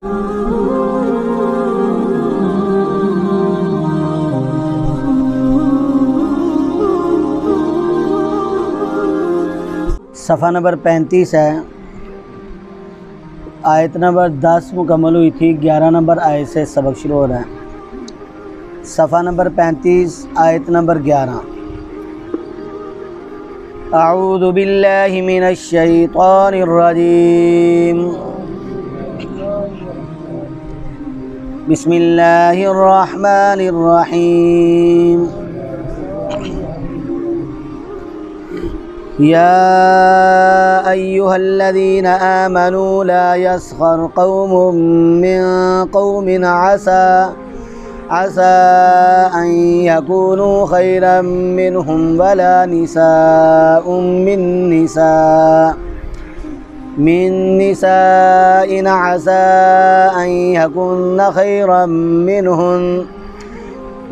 صفحہ نمبر 35 ہے، آیت نمبر 10 مکمل ہوئی تھی، 11 نمبر آیت سے سبق شروع ہو رہا ہے۔ صفحہ نمبر 35 آیت نمبر 11۔ اعوذ باللہ من الشیطان الرجیم، بسم اللہ الرحمن الرحیم۔ یا ایہا الذین آمنوا لا یسخر قوم من قوم عسى أن يكونوا خيرا منهم ولا نساء من نساء عسى أن يكن خيرا منهن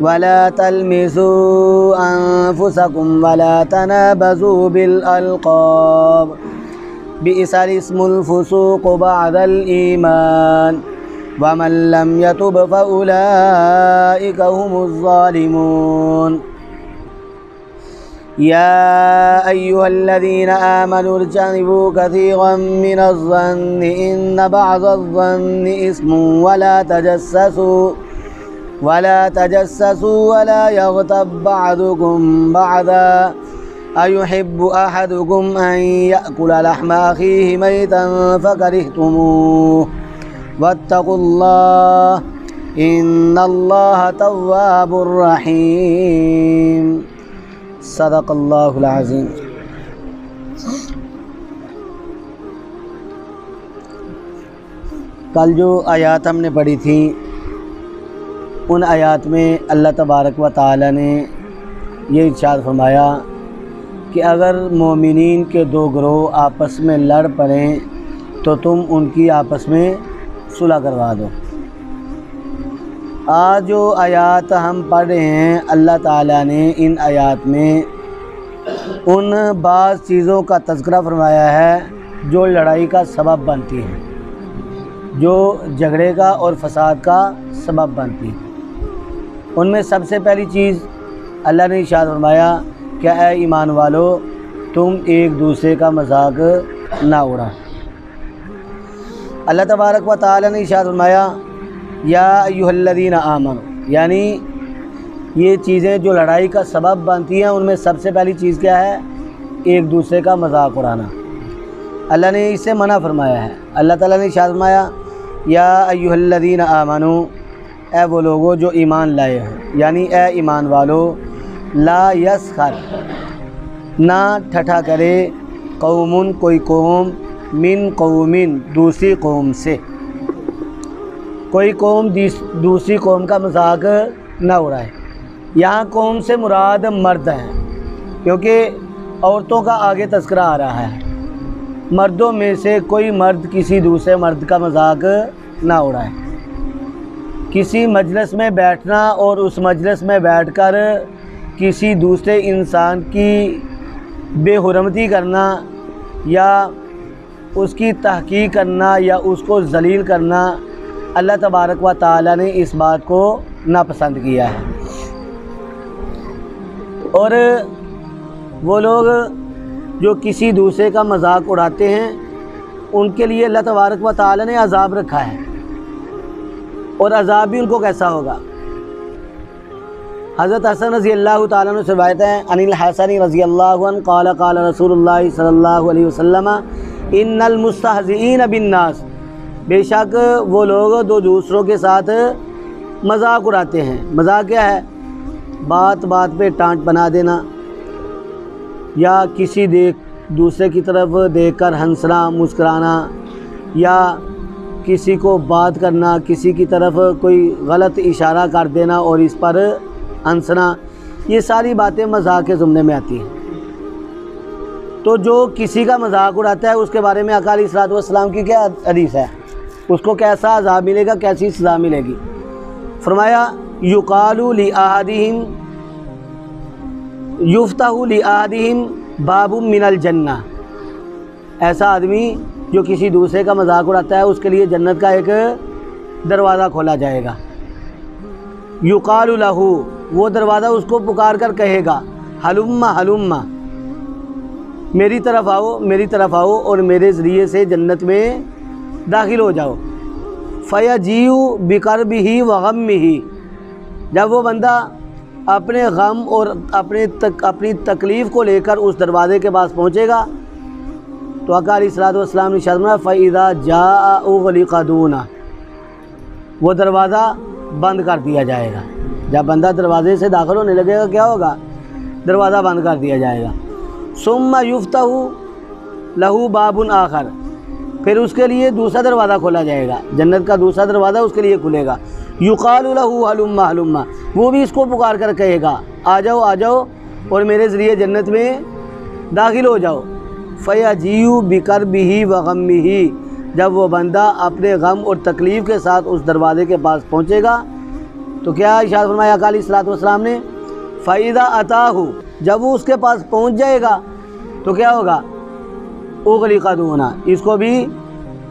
ولا تلمزوا أنفسكم ولا تنابزوا بالألقاب بئس الاسم الفسوق بعد الإيمان ومن لم يتب فأولئك هم الظالمون۔ يا أيها الذين آمنوا اجتنبوا كثيرا من الظن إن بعض الظن إثم ولا تجسسوا ولا يغتب بعضكم بعضا أيحب أحدكم أن يأكل لحم أخيه ميتا فكرهتموه واتقوا اللہ ان اللہ تواب الرحیم۔ صدق اللہ العظیم۔ کل جو آیات ہم نے پڑھی تھیں، ان آیات میں اللہ تبارک و تعالی نے یہ ارشاد فرمایا کہ اگر مومنین کے دو گروہ آپس میں لڑ پڑیں تو تم ان کی آپس میں صلح کروا دو۔ آج جو آیات ہم پڑھ رہے ہیں، اللہ تعالیٰ نے ان آیات میں ان بعض چیزوں کا تذکرہ فرمایا ہے جو لڑائی کا سبب بنتی ہیں، جو جھگڑے کا اور فساد کا سبب بنتی ہیں۔ ان میں سب سے پہلی چیز اللہ نے ارشاد فرمایا کہ اے ایمان والو، تم ایک دوسرے کا مذاق نہ اڑا۔ اللہ تبارک و تعالی نے ارشاد فرمایا یا ایھا الذین آمنوا، یعنی یہ چیزیں جو لڑائی کا سبب بنتی ہیں، ان میں سب سے پہلی چیز کیا ہے؟ ایک دوسرے کا مذاق اڑانا۔ اللہ نے اس سے منع فرمایا ہے۔ اللہ تعالیٰ نے ارشاد فرمایا یا ایھا الذین آمنوا، اے وہ لوگوں جو ایمان لائے ہیں، یعنی اے ایمان والو، لا یسخر، نہ ٹھٹھا کرے، قوم کوئی قوم، من قوم دوسری قوم سے، کوئی قوم دوسری قوم کا مذاق نہ اڑائے۔ یہاں قوم سے مراد مرد ہیں، کیونکہ عورتوں کا آگے تذکرہ آ رہا ہے۔ مردوں میں سے کوئی مرد کسی دوسرے مرد کا مذاق نہ اڑائے۔ کسی مجلس میں بیٹھنا اور اس مجلس میں بیٹھ کر کسی دوسرے انسان کی بے حرمتی کرنا یا اس کی تحقیر کرنا یا اس کو ذلیل کرنا، اللہ تبارک و تعالی نے اس بات کو ناپسند کیا ہے۔ اور وہ لوگ جو کسی دوسرے کا مذاق اڑاتے ہیں، ان کے لیے اللہ تبارک و تعالی نے عذاب رکھا ہے، اور عذاب بھی ان کو کیسا ہوگا۔ حضرت حسن رضی اللہ تعالیٰ عنہ سے روایت ہے، عن الحسن رضی اللہ عنہ قال قال رسول اللہ صلی اللہ علیہ وسلم ان المستہزئین بالناس، بے شک وہ لوگ جو دوسروں کے ساتھ مذاق اڑاتے ہیں۔ مذاق کیا ہے؟ بات بات پہ ٹانٹ بنا دینا، یا کسی دوسرے کی طرف دیکھ کر ہنسنا، مسکرانا، یا کسی کو بات کرنا، کسی کی طرف کوئی غلط اشارہ کر دینا اور اس پر ہنسنا، یہ ساری باتیں مذاق کے زمرے میں آتی ہیں۔ تو جو کسی کا مذاق اڑاتا ہے، اس کے بارے میں آقا علیہ الصلوۃ والسلام کی کیا حدیث ہے؟ اس کو کیسا عذاب ملے گا، کیسی سزا ملے گی؟ فرمایا یقال لأحدہم یفتح لأحدہم باب من الجنہ، ایسا آدمی جو کسی دوسرے کا مذاق اڑاتا ہے، اس کے لیے جنت کا ایک دروازہ کھولا جائے گا۔ یقال لہو، وہ دروازہ اس کو پکار کر کہے گا ہلم ہلم، میری طرف آؤ میری طرف آؤ اور میرے ذریعے سے جنت میں داخل ہو جاؤ۔ فیجیء بقربہ وغمہ، جب وہ بندہ اپنے غم اور اپنی تکلیف کو لے کر اس دروازے کے پاس پہنچے گا تو آقا علیہ الصلوۃ والسلام نے ارشاد فرمایا فَإِذَا جَاءَ أُغْلِقَ دُونَهُ، وہ دروازہ بند کر دیا جائے گا۔ جب بندہ دروازے سے داخل ہونے لگے گا کیا ہوگا؟ دروازہ بند کر دیا جائے گا۔ ثُمَّ يُفْتَحُ لَهُ بَابٌ آخر، پھر اس کے لیے دوسرا دروازہ کھولا جائے گا، جنت کا دوسرا دروازہ اس کے لیے کھلے گا۔ یقال لہو ہلم ہلم، وہ بھی اس کو پکار کر کہے گا آ جاؤ آ جاؤ اور میرے ذریعے جنت میں داخل ہو جاؤ۔ فیجیء بقربہ وغمہ، جب وہ بندہ اپنے غم اور تکلیف کے ساتھ اس دروازے کے پاس پہنچے گا تو کیا ارشاد فرمایا آقا علیہ الصلوۃ والسلام نے فَإِذَا أَتَاهُ، جب وہ اس کے پاس پہنچ جائے گا تو کیا ہوگا؟ اغلق دونہ، اس کو بھی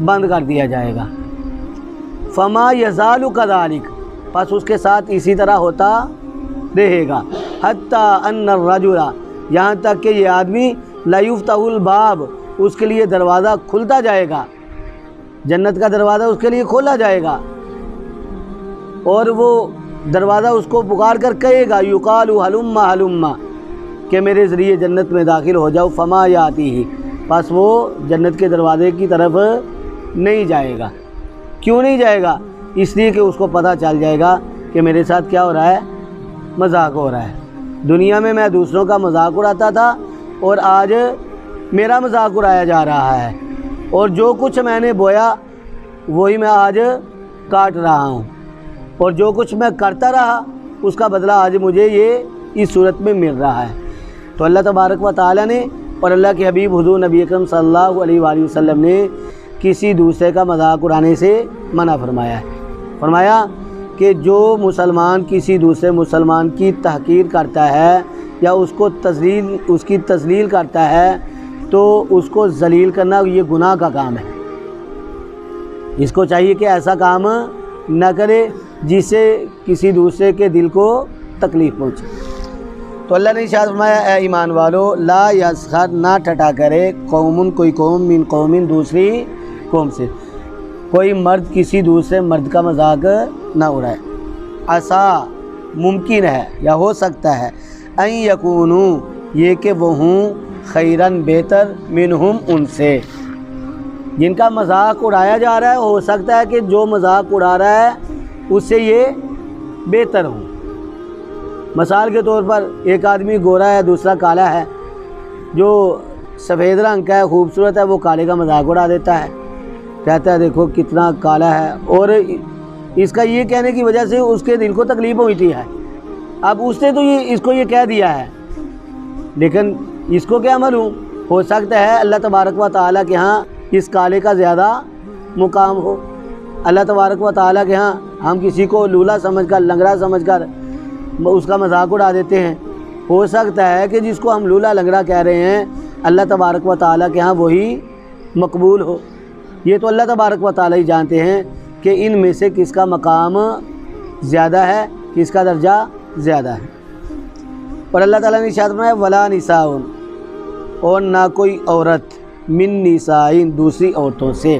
بند کر دیا جائے گا۔ فما یزال کذالک، پس اس کے ساتھ اسی طرح ہوتا رہے گا۔ حتی ان الرجل، یہاں تک کہ یہ آدمی لا یفتح الباب، اس کے لیے دروازہ کھلتا جائے گا، جنت کا دروازہ اس کے لیے کھولا جائے گا اور وہ دروازہ اس کو پکار کر کہے گا یقال ہلم ہلم، کہ میرے ذریعے جنت میں داخل ہو جاؤ۔ فما یاتیہ، پس وہ جنت کے دروازے کی طرف نہیں جائے گا۔ کیوں نہیں جائے گا؟ اس لیے کہ اس کو پتہ چل جائے گا کہ میرے ساتھ کیا ہو رہا ہے؟ مذاق ہو رہا ہے۔ دنیا میں میں دوسروں کا مذاق اڑاتا تھا اور آج میرا مذاق اڑایا جا رہا ہے، اور جو کچھ میں نے بویا وہی میں آج کاٹ رہا ہوں، اور جو کچھ میں کرتا رہا اس کا بدلہ آج مجھے یہ اس صورت میں مل رہا ہے۔ تو اللہ تبارک و تعالیٰ نے اور اللہ کے حبیب حضور نبی اکرم صلی اللہ علیہ وآلہ وسلم نے کسی دوسرے کا مذاق اڑانے سے منع فرمایا ہے۔ فرمایا کہ جو مسلمان کسی دوسرے مسلمان کی تحقیر کرتا ہے یا اس کی تذلیل کرتا ہے تو اس کو ذلیل کرنا یہ گناہ کا کام ہے۔ اس کو چاہیے کہ ایسا کام نہ کرے جس سے کسی دوسرے کے دل کو تکلیف پہنچے۔ تو اللہ نے ارشاد فرمایا اے ایمان والو لا یسخر، نہ ٹھٹا کرے قوم، کوئی قوم، من قوم، دوسری قوم سے، کوئی مرد کسی دوسرے مرد کا مذاق نہ اڑائے۔ عسا، ممکن ہے یا ہو سکتا ہے، ان یکونوا، یہ کہ وہ ہوں خیرن، بہتر، منہم، ان سے جن کا مذاق اڑایا جا رہا ہے، ہو سکتا ہے کہ جو مذاق اڑا رہا ہے اس سے یہ بہتر ہوں۔ مثال کے طور پر ایک آدمی گورا ہے دوسرا کالا ہے، جو سفید رنگ کا ہے خوبصورت ہے وہ کالے کا مذاق اڑا دیتا ہے، کہتا ہے دیکھو کتنا کالا ہے، اور اس کا یہ کہنے کی وجہ سے اس کے دل کو تکلیف ہوتی ہے۔ اب اس نے تو اس کو یہ کہہ دیا ہے، لیکن اس کو کیا معلوم، ہو سکتا ہے اللہ تبارک و تعالیٰ کے ہاں اس کالے کا زیادہ مقام ہو۔ اللہ تبارک و تعالیٰ کے ہاں ہم کسی کو لولا سمجھ کر، لنگڑا سمجھ کر اس کا مذاق اڑا دیتے ہیں، ہو سکتا ہے کہ جس کو ہم لولا لنگڑا کہہ رہے ہیں اللہ تبارک و تعالیٰ کے ہاں وہی مقبول ہو۔ یہ تو اللہ تبارک و تعالیٰ ہی جانتے ہیں کہ ان میں سے کس کا مقام زیادہ ہے، کس کا درجہ زیادہ ہے۔ اور اللہ تعالیٰ نے ارشاد فرمایا ولا نساء، اور نہ کوئی عورت، من نساء، دوسری عورتوں سے،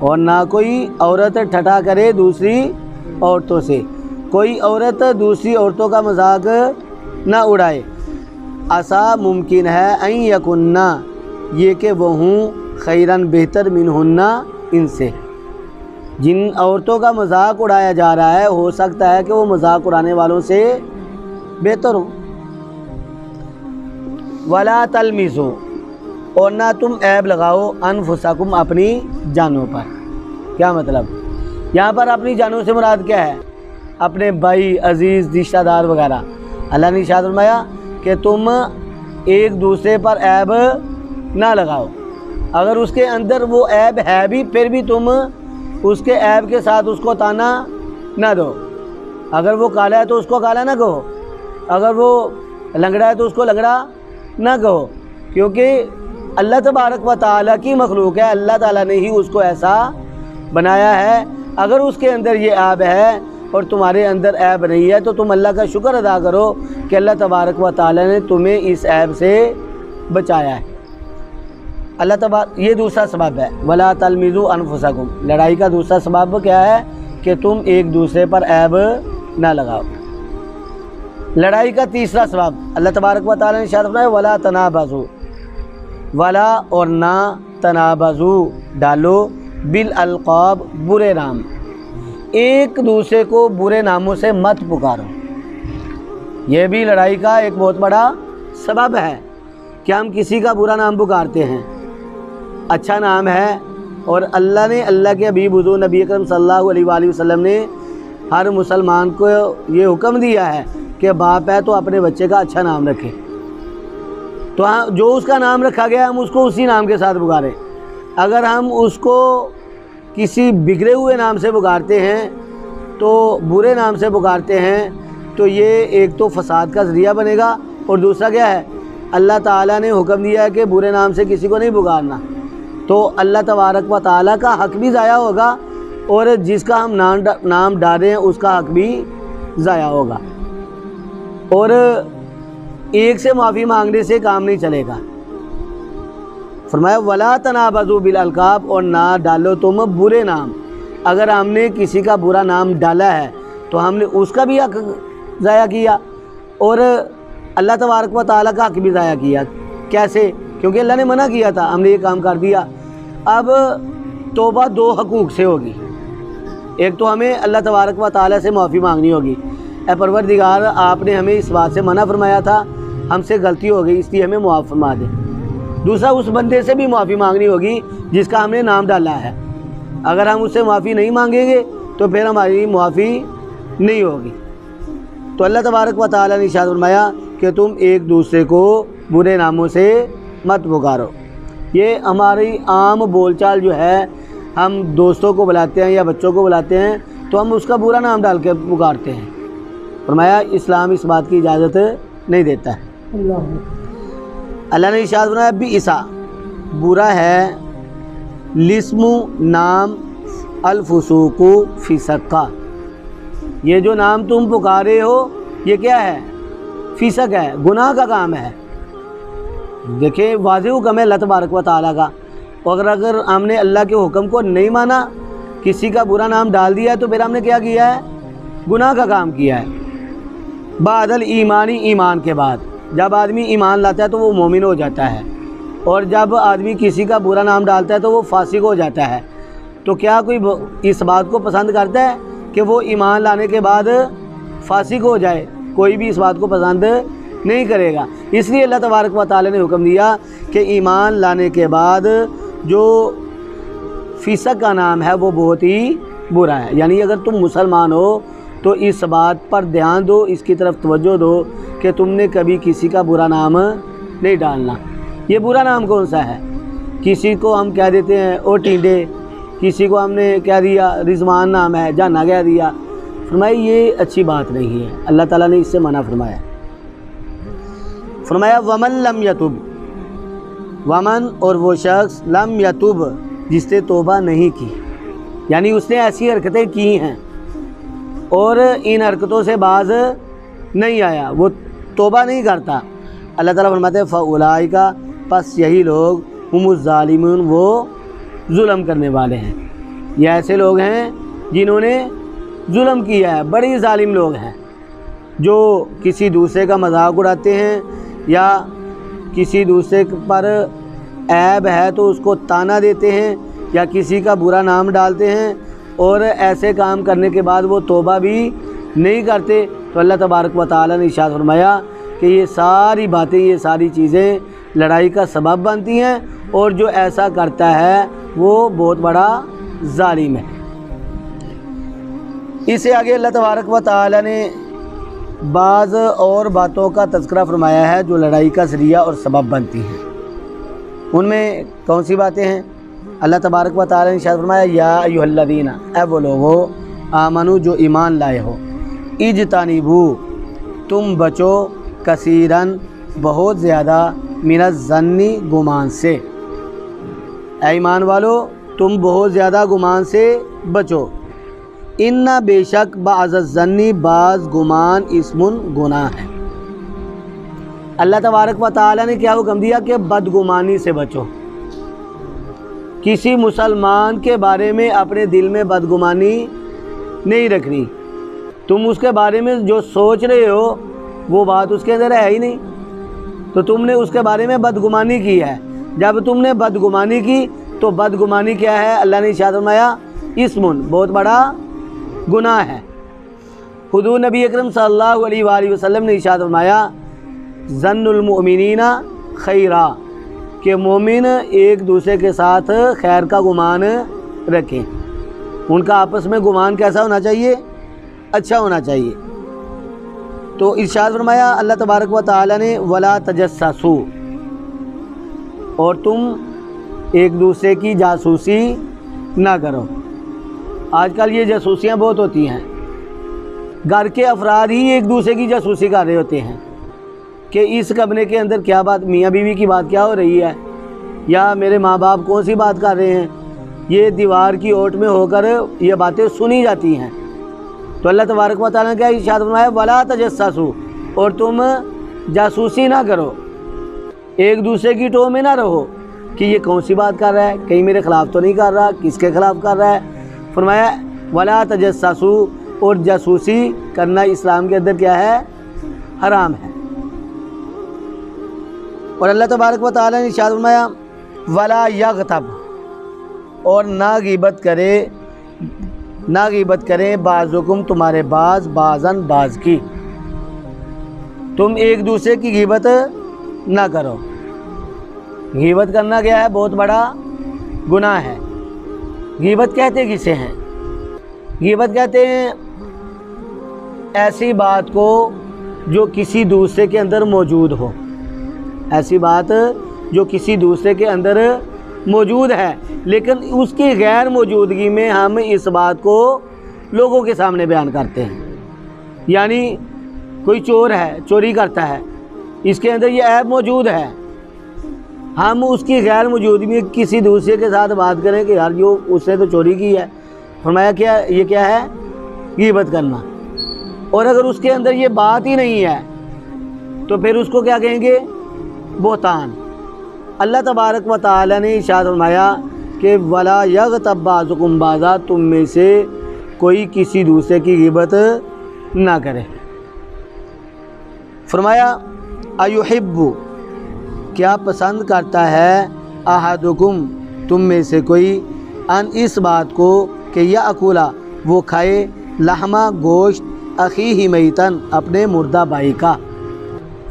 اور نہ کوئی عورت ٹھٹا کرے دوسری عورتوں سے، کوئی عورت دوسری عورتوں کا مذاق نہ اڑائے۔ عسا، ممکن ہے، ان یکنہ، یہ کہ وہ ہوں خیرن، بہتر، منہن، ان سے جن عورتوں کا مذاق اڑایا جا رہا ہے ہو سکتا ہے کہ وہ مذاق اڑانے والوں سے بہتر ہوں۔ ولا تلمزوا، اور نہ تم عیب لگاؤ، انفسکم، اپنی جانوں پر۔ کیا مطلب؟ یہاں پر اپنی جانوں سے مراد کیا ہے؟ اپنے بھائی، عزیز، رشتہ دار وغیرہ۔ اللہ نے ارشاد فرمایا کہ تم ایک دوسرے پر عیب نہ لگاؤ، اگر اس کے اندر وہ عیب ہے بھی پھر بھی تم اس کے عیب کے ساتھ اس کو تانا نہ دو۔ اگر وہ کالا ہے تو اس کو کالا نہ کہو، اگر وہ لنگڑا ہے تو اس کو لنگڑا نہ کہو، کیونکہ اللہ تبارک و تعالیٰ کی مخلوق ہے، اللہ تعالیٰ نے ہی اس کو ایسا بنایا ہے اگر اس کے اندر یہ عیب ہے اور تمہارے اندر عیب نہیں ہے تو تم اللہ کا شکر ادا کرو کہ اللہ تبارک و تعالی نے تمہیں اس عیب سے بچایا ہے۔ اللہ تبارک، یہ دوسرا سبب ہے، وَلَا تَلْمِزُوا أَنفُسَكُمْ، لڑائی کا دوسرا سبب کیا ہے کہ تم ایک دوسرے پر عیب نہ لگاؤ۔ لڑائی کا تیسرا سبب اللہ تبارک و تعالی نے ارشاد فرمایا وَلَا تَنَابَزُوا، ولا اور نہ، تنابزوا ڈالو، بالالقاب برے نام، ایک دوسرے کو برے ناموں سے مت پکارو۔ یہ بھی لڑائی کا ایک بہت بڑا سبب ہے کہ ہم کسی کا برا نام پکارتے ہیں۔ اچھا نام ہے، اور اللہ نے، اللہ کے حبیب حضور نبی اکرم صلی اللہ علیہ وآلہ وسلم نے ہر مسلمان کو یہ حکم دیا ہے کہ باپ ہے تو اپنے بچے کا اچھا نام رکھے، تو جو اس کا نام رکھا گیا ہم اس کو اسی نام کے ساتھ پکاریں۔ اگر ہم اس کو کسی بگڑے ہوئے نام سے پکارتے ہیں، تو برے نام سے پکارتے ہیں، تو یہ ایک تو فساد کا ذریعہ بنے گا، اور دوسرا کیا ہے، اللہ تعالیٰ نے حکم دیا ہے کہ برے نام سے کسی کو نہیں پکارنا، تو اللہ تبارک و تعالیٰ کا حق بھی ضائع ہوگا، اور جس کا ہم نام ڈالیں ہیں اس کا حق بھی ضائع ہوگا، اور ایک سے معافی مانگنے سے کام نہیں چلے گا۔ فرمایا وَلَا تَنَابَزُوا بِالْأَلْقَابِ، اور نہ ڈالو تم برے نام۔ اگر ہم نے کسی کا برا نام ڈالا ہے تو ہم نے اس کا بھی حق ضائع کیا، اور اللہ تبارک و تعالیٰ کا حق بھی ضائع کیا۔ کیسے؟ کیونکہ اللہ نے منع کیا تھا، ہم نے یہ کام کر دیا۔ اب توبہ دو حقوق سے ہوگی، ایک تو ہمیں اللہ تبارک و تعالیٰ سے معافی مانگنی ہوگی، اے پروردگار آپ نے ہمیں اس بات سے منع فرمایا تھا، ہم سے غلطی ہو گئی اس لیے ہمیں معاف فرما دے۔ دوسرا اس بندے سے بھی معافی مانگنی ہوگی جس کا ہم نے نام ڈالا ہے، اگر ہم اس سے معافی نہیں مانگیں گے تو پھر ہماری معافی نہیں ہوگی۔ تو اللہ تبارک و تعالیٰ نے ارشاد فرمایا کہ تم ایک دوسرے کو برے ناموں سے مت پکارو۔ یہ ہماری عام بول چال جو ہے، ہم دوستوں کو بلاتے ہیں یا بچوں کو بلاتے ہیں تو ہم اس کا برا نام ڈال کے پکارتے ہیں۔ فرمایا اسلام اس بات کی اجازت نہیں دیتا ہے۔ اللہ نے ارشاد فرمایا بئسا، برا ہے، الاسم نام، الفسوق فسق کا، یہ جو نام تم پکارے ہو یہ کیا ہے؟ فسق ہے، گناہ کا کام ہے۔ دیکھیں واضح حکم ہے اللہ تبارک و تعالیٰ کا، اور اگر ہم نے اللہ کے حکم کو نہیں مانا، کسی کا برا نام ڈال دیا تو پھر ہم نے کیا کیا ہے؟ گناہ کا کام کیا ہے۔ بعد الایمانی، ایمان کے بعد، جب آدمی ایمان لاتا ہے تو وہ مومن ہو جاتا ہے، اور جب آدمی کسی کا برا نام ڈالتا ہے تو وہ فاسق ہو جاتا ہے۔ تو کیا کوئی اس بات کو پسند کرتا ہے کہ وہ ایمان لانے کے بعد فاسق ہو جائے؟ کوئی بھی اس بات کو پسند نہیں کرے گا۔ اس لیے اللہ تبارک و تعالی نے حکم دیا کہ ایمان لانے کے بعد جو فسق کا نام ہے وہ بہت ہی برا ہے۔ یعنی اگر تم مسلمان ہو تو اس بات پر دھیان دو، اس کی طرف توجہ دو کہ تم نے کبھی کسی کا برا نام نہیں ڈالنا۔ یہ برا نام کون سا ہے؟ کسی کو ہم کہہ دیتے ہیں او ٹینڈے، کسی کو ہم نے کہہ دیا رضوان نام ہے، جانا کہہ دیا۔ فرمایا یہ اچھی بات نہیں ہے، اللہ تعالیٰ نے اس سے منع فرمایا۔ فرمایا ومن لم یتب، ومن اور وہ شخص لم یتب جس نے توبہ نہیں کی، یعنی اس نے ایسی حرکتیں کی ہیں اور ان حرکتوں سے باز نہیں آیا، وہ توبہ نہیں کرتا، اللہ تعالیٰ فرماتے ہیں فاولئک، پس یہی لوگ ہم الظالمون، وہ ظلم کرنے والے ہیں۔ یہ ایسے لوگ ہیں جنہوں نے ظلم کیا ہے، بڑی ظالم لوگ ہیں، جو کسی دوسرے کا مذاق اڑاتے ہیں یا کسی دوسرے پر عیب ہے تو اس کو طعنہ دیتے ہیں یا کسی کا برا نام ڈالتے ہیں، اور ایسے کام کرنے کے بعد وہ توبہ بھی نہیں کرتے۔ تو اللہ تبارک و تعالی نے ارشاد فرمایا کہ یہ ساری باتیں، یہ ساری چیزیں لڑائی کا سبب بنتی ہیں، اور جو ایسا کرتا ہے وہ بہت بڑا ظالم ہے۔ اس سے آگے اللہ تبارک و تعالی نے بعض اور باتوں کا تذکرہ فرمایا ہے جو لڑائی کا ذریعہ اور سبب بنتی ہیں۔ ان میں کون سی باتیں ہیں؟ اللہ تبارک و تعالی نے ارشاد فرمایا یا ایھا الذین، اے وہ لوگو، آمنو جو ایمان لائے ہو، اجتنبو تم بچو، کثیرن بہت زیادہ، من الظن گمان سے، اے ایمان والو تم بہت زیادہ گمان سے بچو، ان بے شک بعض الظنی بعض گمان اسم گناہ ہے۔ اللہ تبارک و تعالیٰ نے کیا حکم دیا کہ بدگمانی سے بچو۔ کسی مسلمان کے بارے میں اپنے دل میں بدگمانی نہیں رکھنی۔ تم اس کے بارے میں جو سوچ رہے ہو وہ بات اس کے اندر ہے ہی نہیں، تو تم نے اس کے بارے میں بدگمانی کی ہے۔ جب تم نے بدگمانی کی تو بدگمانی کیا ہے؟ اللہ نے ارشاد فرمایا اسم، بہت بڑا گناہ ہے۔ حضور نبی اکرم صلی اللہ علیہ وآلہ وسلم نے ارشاد فرمایا ظن المؤمنین خیرا، کہ مومن ایک دوسرے کے ساتھ خیر کا گمان رکھیں۔ ان کا آپس میں گمان کیسا ہونا چاہیے؟ اچھا ہونا چاہیے۔ تو ارشاد فرمایا اللہ تبارک و تعالی نے ولا تجسسوا، اور تم ایک دوسرے کی جاسوسی نہ کرو۔ آج کل یہ جاسوسیاں بہت ہوتی ہیں، گھر کے افراد ہی ایک دوسرے کی جاسوسی کر رہے ہوتے ہیں کہ اس کمرے کے اندر کیا بات، میاں بیوی کی بات کیا ہو رہی ہے، یا میرے ماں باپ کون سی بات کر رہے ہیں۔ یہ دیوار کی اوٹ میں ہو کر یہ باتیں سنی جاتی ہیں۔ تو اللہ تبارک و تعالیٰ نے کیا ارشاد فرمایا ولا تجسسوا، اور تم جاسوسی نہ کرو، ایک دوسرے کی ٹو میں نہ رہو کہ یہ کون سی بات کر رہا ہے، کہیں میرے خلاف تو نہیں کر رہا، کس کے خلاف کر رہا ہے۔ فرمایا ولا تجسسوا، اور جاسوسی کرنا اسلام کے اندر کیا ہے؟ حرام ہے۔ اور اللہ تبارک و تعالیٰ نے ارشاد فرمایا ولا یغتب، اور نہ غیبت کریں بعضکم، تمہارے بعض بعضاً بعض کی، تم ایک دوسرے کی غیبت نہ کرو۔ غیبت کرنا کیا ہے؟ بہت بڑا گناہ ہے۔ غیبت کہتے کسے ہیں؟ غیبت کہتے ہیں ایسی بات کو جو کسی دوسرے کے اندر موجود ہو، ایسی بات جو کسی دوسرے کے اندر موجود ہے لیکن اس کی غیر موجودگی میں ہم اس بات کو لوگوں کے سامنے بیان کرتے ہیں۔ یعنی کوئی چور ہے، چوری کرتا ہے، اس کے اندر یہ عیب موجود ہے، ہم اس کی غیر موجودگی میں کسی دوسرے کے ساتھ بات کریں کہ یار جو اس نے تو چوری کی ہے۔ فرمایا کیا یہ کیا ہے؟ غیبت کرنا۔ اور اگر اس کے اندر یہ بات ہی نہیں ہے تو پھر اس کو کیا کہیں گے؟ بہتان۔ اللہ تبارک و تعالی نے ارشاد فرمایا کہ ولا یغتب بعضکم بعضا، تم میں سے کوئی کسی دوسرے کی غیبت نہ کرے۔ فرمایا ایحب، کیا پسند کرتا ہے احدکم، تم میں سے کوئی، ان اس بات کو کہ یاکلا، وہ کھائے، لحمہ گوشت، اخیہ میتن، اپنے مردہ بھائی کا،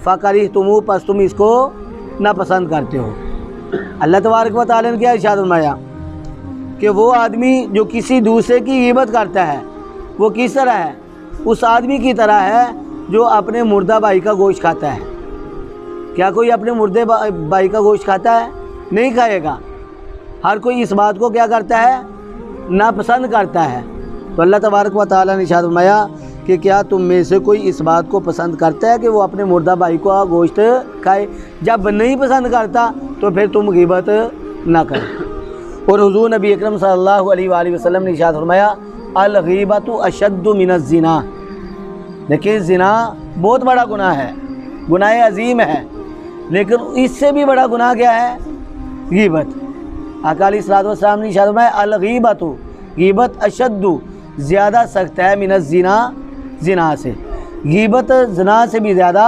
فکرہتموہ، پس تم اس کو ناپسند کرتے ہو۔ اللہ تبارک و تعالی نے کیا ارشاد فرمایا کہ وہ آدمی جو کسی دوسرے کی غیبت کرتا ہے وہ کس طرح ہے؟ اس آدمی کی طرح ہے جو اپنے مردہ بھائی کا گوشت کھاتا ہے۔ کیا کوئی اپنے مردے بھائی کا گوشت کھاتا ہے؟ نہیں کھائے گا۔ ہر کوئی اس بات کو کیا کرتا ہے؟ ناپسند کرتا ہے۔ تو اللہ تبارک و تعالی نے ارشاد فرمایا کہ کیا تم میں سے کوئی اس بات کو پسند کرتا ہے کہ وہ اپنے مردہ بھائی کو گوشت کھائے؟ جب نہیں پسند کرتا تو پھر تم غیبت نہ کرو۔ اور حضور نبی اکرم صلی اللہ علیہ وآلہ وسلم نے ارشاد فرمایا الغیبۃ اشد من الزنا، لیکن زنا بہت بڑا گناہ ہے، گناہ عظیم ہے، لیکن اس سے بھی بڑا گناہ کیا ہے؟ غیبت۔ آقا علیہ الصلوۃ والسلام نے ارشاد فرمایا الغیبۃ، غیبت اشد، زیادہ سخت ہے، من الزنا، زنا سے، غیبت زنا سے بھی زیادہ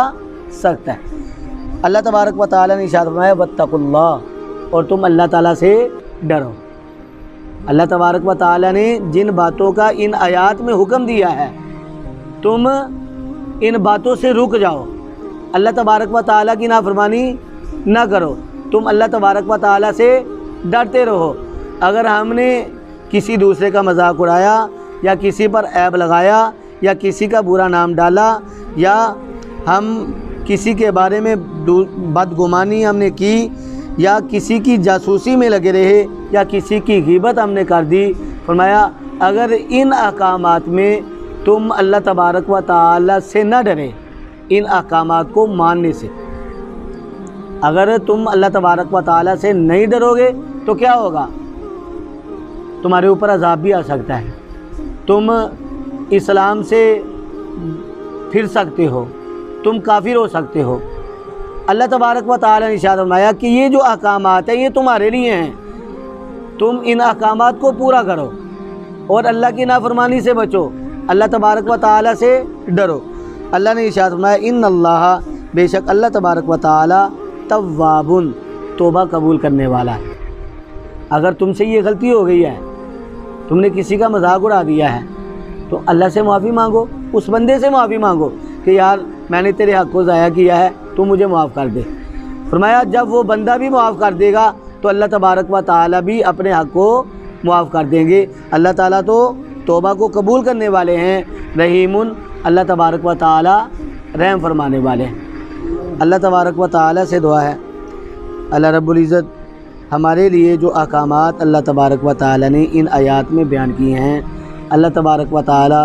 سخت ہے۔ اللہ تبارک و تعالی نے ارشاد فرمایا واتقوا اللہ، اور تم اللہ تعالیٰ سے ڈرو۔ اللہ تبارک و تعالی نے جن باتوں کا ان آیات میں حکم دیا ہے تم ان باتوں سے رک جاؤ، اللہ تبارک و تعالیٰ کی نافرمانی نہ کرو، تم اللہ تبارک و تعالیٰ سے ڈرتے رہو۔ اگر ہم نے کسی دوسرے کا مذاق اڑایا یا کسی پر عیب لگایا یا کسی کا برا نام ڈالا یا ہم کسی کے بارے میں بدگمانی ہم نے کی یا کسی کی جاسوسی میں لگے رہے یا کسی کی غیبت ہم نے کر دی، فرمایا اگر ان احکامات میں تم اللہ تبارک و تعالی سے نہ ڈرے، ان احکامات کو ماننے سے، اگر تم اللہ تبارک و تعالی سے نہیں ڈرو گے تو کیا ہوگا؟ تمہارے اوپر عذاب بھی آ سکتا ہے۔ تم اسلام سے پھر سکتے ہو، تم کافر ہو سکتے ہو۔ اللہ تبارک و تعالی نے ارشاد فرمایا کہ یہ جو احکامات ہیں یہ تمہارے لیے ہیں، تم ان احکامات کو پورا کرو اور اللہ کی نافرمانی سے بچو، اللہ تبارک و تعالی سے ڈرو۔ اللہ نے ارشاد فرمایا ان اللہ، بے شک اللہ تبارک و تعالی تواب، توبہ قبول کرنے والا ہے۔ اگر تم سے یہ غلطی ہو گئی ہے، تم نے کسی کا مذاق اڑا دیا ہے، تو اللہ سے معافی مانگو، اس بندے سے معافی مانگو کہ یار میں نے تیرے حق کو ضائع کیا ہے، تو مجھے معاف کر دے۔ فرمایا جب وہ بندہ بھی معاف کر دے گا تو اللہ تبارک و تعالی بھی اپنے حق کو معاف کر دیں گے۔ اللہ تعالیٰ تو توبہ کو قبول کرنے والے ہیں، رحیم، اللہ تبارک و تعالی رحم فرمانے والے ہیں۔ اللہ تبارک و تعالی سے دعا ہے اللہ رب العزت ہمارے لیے جو احکامات اللہ تبارک و تعالی نے ان آیات میں بیان کیے ہیں، اللہ تبارک و تعالی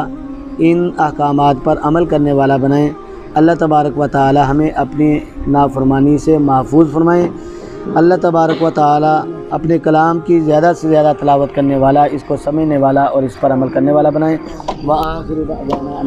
ان احکامات پر عمل کرنے والا بنائیں۔ اللہ تبارک و تعالی ہمیں اپنی نافرمانی سے محفوظ فرمائیں۔ اللہ تبارک و تعالی اپنے کلام کی زیادہ سے زیادہ تلاوت کرنے والا، اس کو سمجھنے والا اور اس پر عمل کرنے والا بنائیں۔ وآخر دعوانا